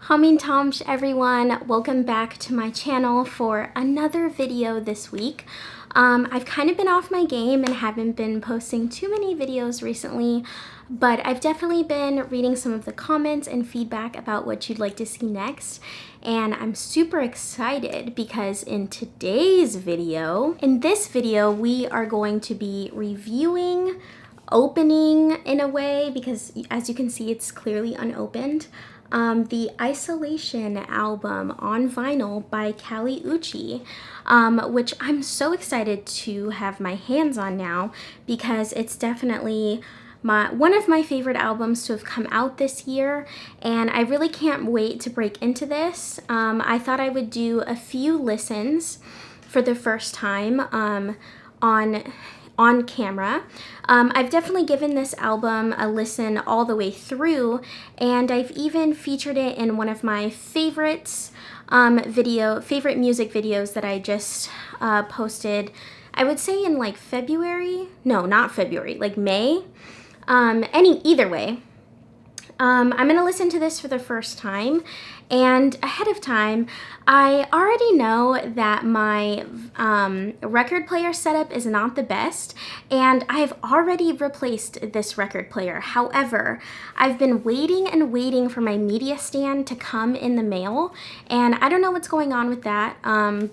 Hamiintamc everyone, welcome back to my channel for another video this week. I've kind of been off my game and haven't been posting too many videos recently, but I've definitely been reading some of the comments and feedback about what you'd like to see next, and I'm super excited because in this video, we are going to be reviewing, opening in a way, because as you can see, it's clearly unopened, the Isolation album on vinyl by Kali Uchis, which I'm so excited to have my hands on now because it's definitely one of my favorite albums to have come out this year, and I really can't wait to break into this. I thought I would do a few listens for the first time on camera. I've definitely given this album a listen all the way through, and I've even featured it in one of my favorite music videos that I just posted, I would say in like February. No, not February, like May. Either way, I'm gonna listen to this for the first time, and ahead of time, I already know that my record player setup is not the best, and I've already replaced this record player. However, I've been waiting and waiting for my media stand to come in the mail, and I don't know what's going on with that,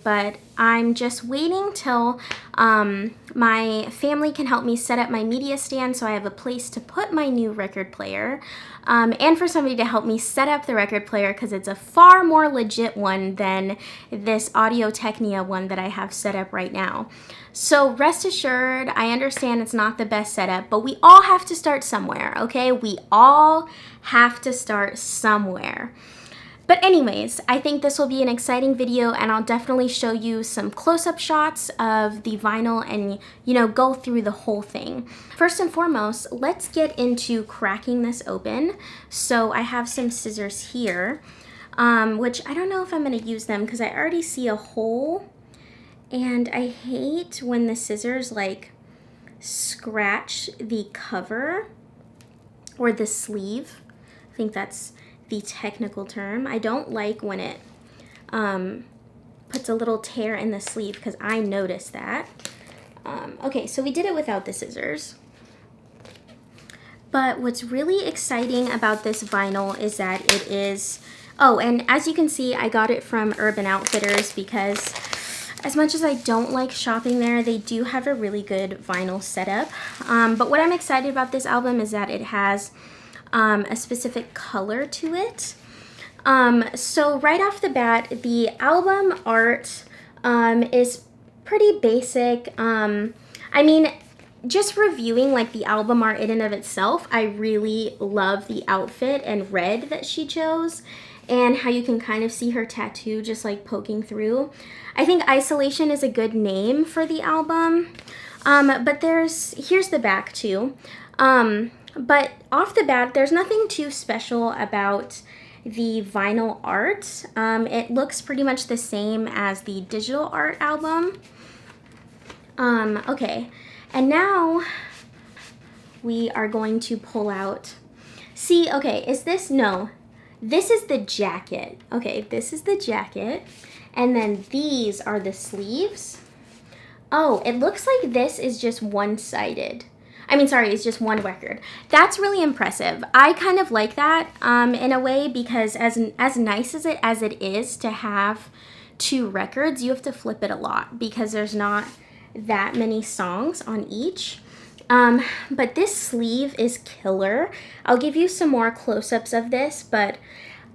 but I'm just waiting till my family can help me set up my media stand so I have a place to put my new record player, and for somebody to help me set up the record player because it's a far more legit one than this Audio-Technica one that I have set up right now. So rest assured, I understand it's not the best setup, but we all have to start somewhere, okay? We all have to start somewhere. But anyways, I think this will be an exciting video, and I'll definitely show you some close-up shots of the vinyl and, go through the whole thing. First and foremost, let's get into cracking this open. So I have some scissors here, which I don't know if I'm going to use them because I already see a hole, and I hate when the scissors like scratch the cover or the sleeve. I think that's the technical term. I don't like when it puts a little tear in the sleeve because I noticed that. Okay, so we did it without the scissors. But what's really exciting about this vinyl is that it is, and as you can see, I got it from Urban Outfitters because as much as I don't like shopping there, they do have a really good vinyl setup. But what I'm excited about this album is that it has a specific color to it. So right off the bat, the album art is pretty basic. I mean, just reviewing like the album art in and of itself, I really love the outfit and red that she chose, and how you can kind of see her tattoo just like poking through. I think Isolation is a good name for the album, but here's the back too. But off the bat, there's nothing too special about the vinyl art. It looks pretty much the same as the digital art album. Okay, and now we are going to pull out. See, okay, no, this is the jacket. Okay, this is the jacket, and then these are the sleeves. Oh, it looks like this is just one-sided. It's just one record. That's really impressive. I kind of like that in a way because as nice as it is to have two records, you have to flip it a lot because there's not that many songs on each. But this sleeve is killer. I'll give you some more close-ups of this, but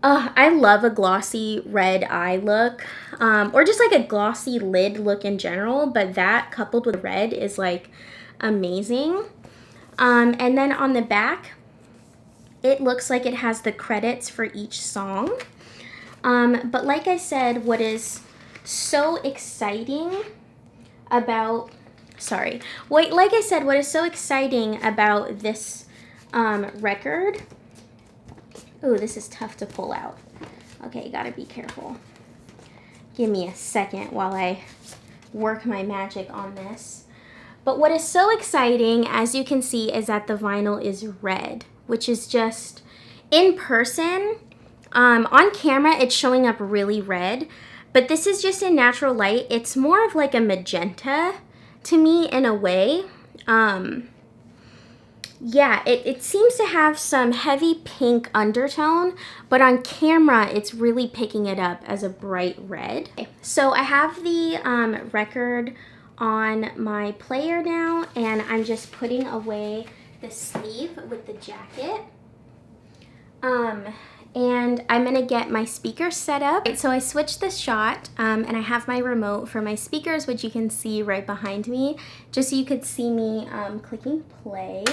I love a glossy red eye look, or just like a glossy lid look in general, but that coupled with red is like amazing. And then on the back, it looks like it has the credits for each song. But like I said, what is so exciting about this record, ooh, this is tough to pull out. Okay, gotta be careful. Give me a second while I work my magic on this. But what is so exciting, as you can see, is that the vinyl is red, which is just, in person, On camera, it's showing up really red, but this is just in natural light. It's more of like a magenta to me in a way. Yeah, it seems to have some heavy pink undertone, but on camera, it's really picking it up as a bright red. So I have the record on my player now, and I'm just putting away the sleeve with the jacket. And I'm gonna get my speakers set up. So I switched the shot, and I have my remote for my speakers, which you can see right behind me, just so you could see me clicking play.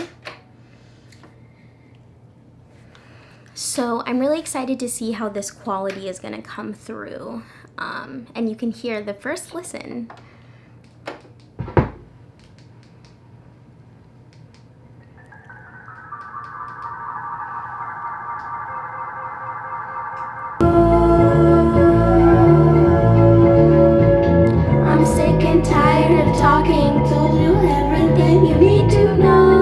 So I'm really excited to see how this quality is gonna come through. And you can hear the first listen. I'm sick and tired of talking, told you everything you need to know.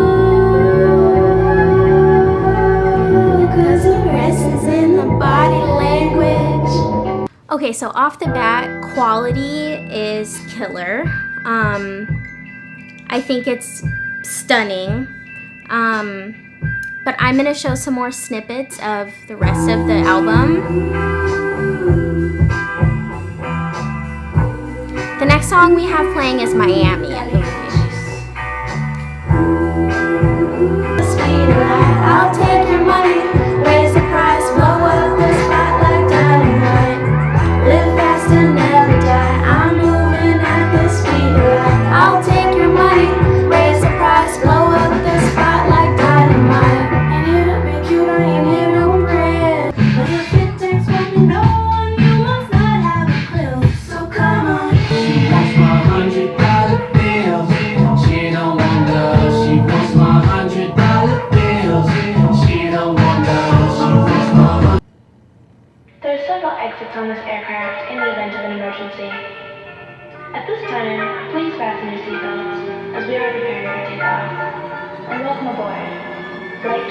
Okay, so off the bat, quality is killer. I think it's stunning. But I'm gonna show some more snippets of the rest of the album. The next song we have playing is Miami, I believe. I'll take your money, raise the price, blow up the spot like dynamite. Live fast and never die. I'm moving at the speed of light. I'll take your money, raise the price, blow up the spot like dynamite. And it'll be cute, I ain't hear no bread. But if it takes one to know one, you must not have a clue. So come on. She wants my $100 bills. She don't want love. She wants my $100 bills. She don't want love. She wants my. There are several exits on this aircraft in the event of an emergency. At this time, please fasten your seatbelts as we are preparing for takeoff. And welcome aboard, Flight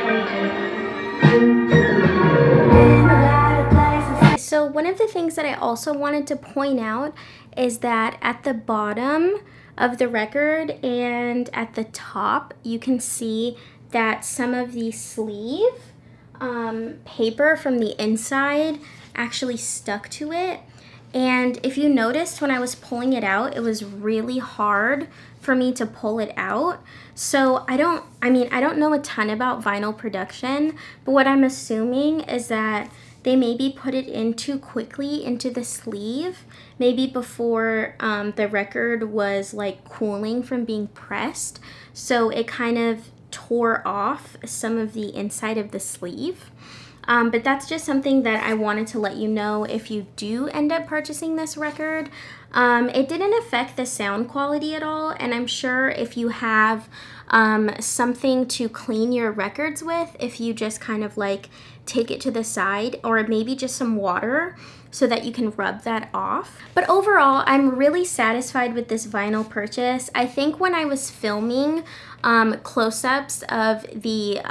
22. So one of the things that I also wanted to point out is that at the bottom of the record and at the top, you can see that some of the sleeve paper from the inside actually stuck to it. And if you noticed when I was pulling it out, it was really hard for me to pull it out. So I don't know a ton about vinyl production, but what I'm assuming is that they maybe put it in too quickly into the sleeve, maybe before the record was like cooling from being pressed. So it kind of tore off some of the inside of the sleeve. But that's just something that I wanted to let you know if you do end up purchasing this record. It didn't affect the sound quality at all, and I'm sure if you have something to clean your records with, if you just kind of like take it to the side, or maybe just some water so that you can rub that off. But overall, I'm really satisfied with this vinyl purchase. I think when I was filming close-ups of the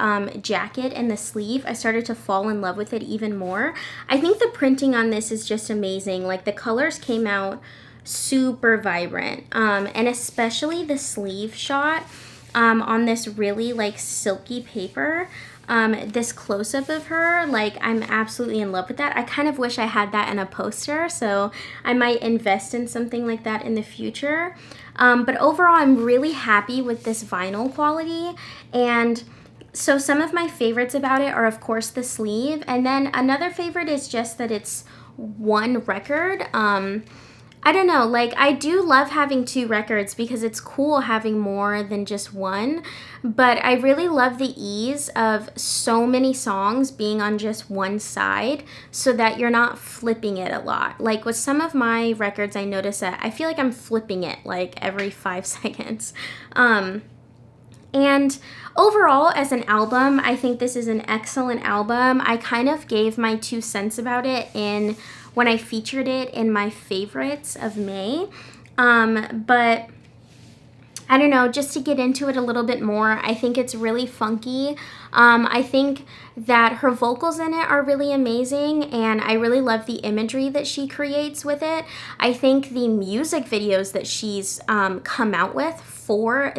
jacket and the sleeve, I started to fall in love with it even more. I think the printing on this is just amazing. Like, the colors came out super vibrant, and especially the sleeve shot on this really like silky paper. This close-up of her, like, I'm absolutely in love with that. I kind of wish I had that in a poster, so I might invest in something like that in the future. But overall, I'm really happy with this vinyl quality. And so some of my favorites about it are, of course, the sleeve. And then another favorite is just that it's one record. I don't know, like, I do love having two records because it's cool having more than just one, but I really love the ease of so many songs being on just one side so that you're not flipping it a lot. Like, with some of my records, I notice that I feel like I'm flipping it like every 5 seconds. And overall, as an album, I think this is an excellent album. I kind of gave my 2 cents about it when I featured it in my favorites of May. But I don't know, just to get into it a little bit more, I think it's really funky. I think that her vocals in it are really amazing, and I really love the imagery that she creates with it. I think the music videos that she's come out with for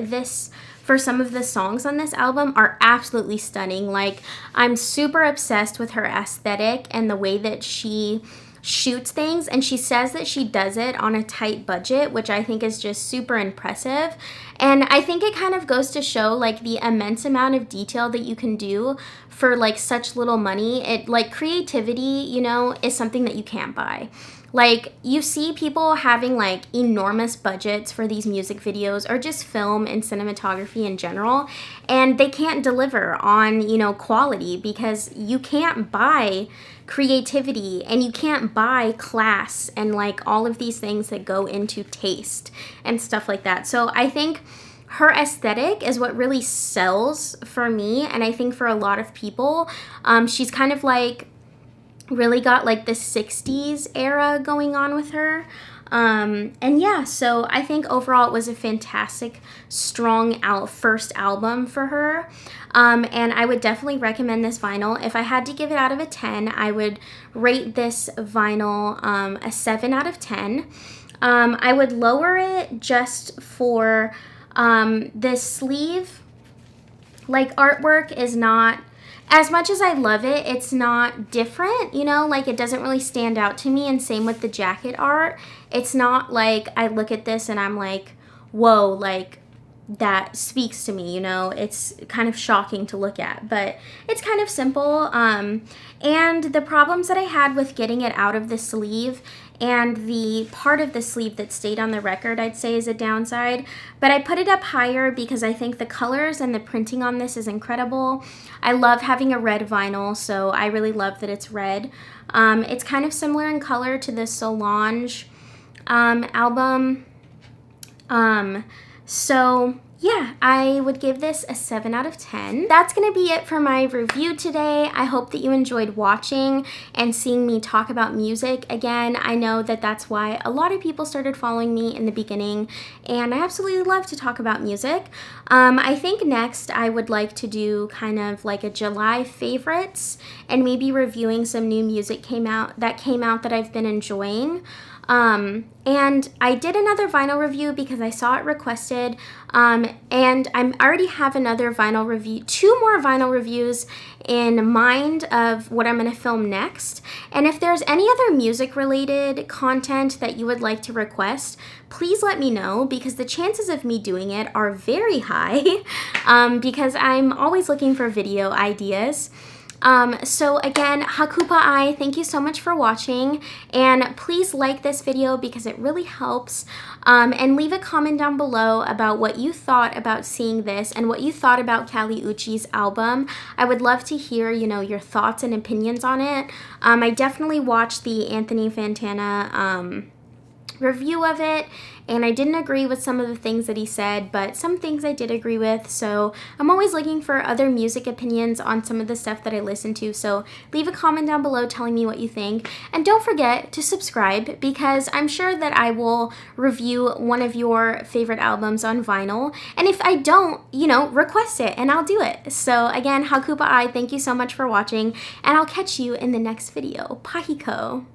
some of the songs on this album are absolutely stunning. Like, I'm super obsessed with her aesthetic and the way that she shoots things, and she says that she does it on a tight budget, which I think is just super impressive. And I think it kind of goes to show like the immense amount of detail that you can do for like such little money. It like creativity, you know, is something that you can't buy. Like, you see people having like enormous budgets for these music videos or just film and cinematography in general, and they can't deliver on, you know, quality because you can't buy creativity and you can't buy class and like all of these things that go into taste and stuff like that. So I think her aesthetic is what really sells for me, and I think for a lot of people, she's kind of like really got like the 60s era going on with her. And yeah, so I think overall it was a fantastic, strong first album for her. And I would definitely recommend this vinyl. If I had to give it out of a 10, I would rate this vinyl a 7 out of 10. I would lower it just for this sleeve. Like, artwork is not, as much as I love it, it's not different, you know, like it doesn't really stand out to me, and same with the jacket art. It's not like I look at this and I'm like, whoa, like that speaks to me, you know. It's kind of shocking to look at, but it's kind of simple. And the problems that I had with getting it out of the sleeve and the part of the sleeve that stayed on the record, I'd say, is a downside. But I put it up higher because I think the colors and the printing on this is incredible. I love having a red vinyl, so I really love that it's red. It's kind of similar in color to the Solange album. So yeah, I would give this a 7 out of 10. That's gonna be it for my review today. I hope that you enjoyed watching and seeing me talk about music again. I know that that's why a lot of people started following me in the beginning, and I absolutely love to talk about music. I think next I would like to do kind of like a July favorites and maybe reviewing some new music that I've been enjoying. And I did another vinyl review because I saw it requested, and I already have two more vinyl reviews in mind of what I'm going to film next. And if there's any other music related content that you would like to request, please let me know, because the chances of me doing it are very high, because I'm always looking for video ideas. So again, Hakupa'i, thank you so much for watching, and please like this video because it really helps, and leave a comment down below about what you thought about seeing this and what you thought about Kali Uchis' album. I would love to hear, you know, your thoughts and opinions on it. I definitely watched the Anthony Fantana, review of it, and I didn't agree with some of the things that he said, but some things I did agree with. So I'm always looking for other music opinions on some of the stuff that I listen to, so leave a comment down below telling me what you think, and don't forget to subscribe, because I'm sure that I will review one of your favorite albums on vinyl, and if I don't, you know, request it and I'll do it. So again, Hakupa'i, thank you so much for watching, and I'll catch you in the next video. Pahiko.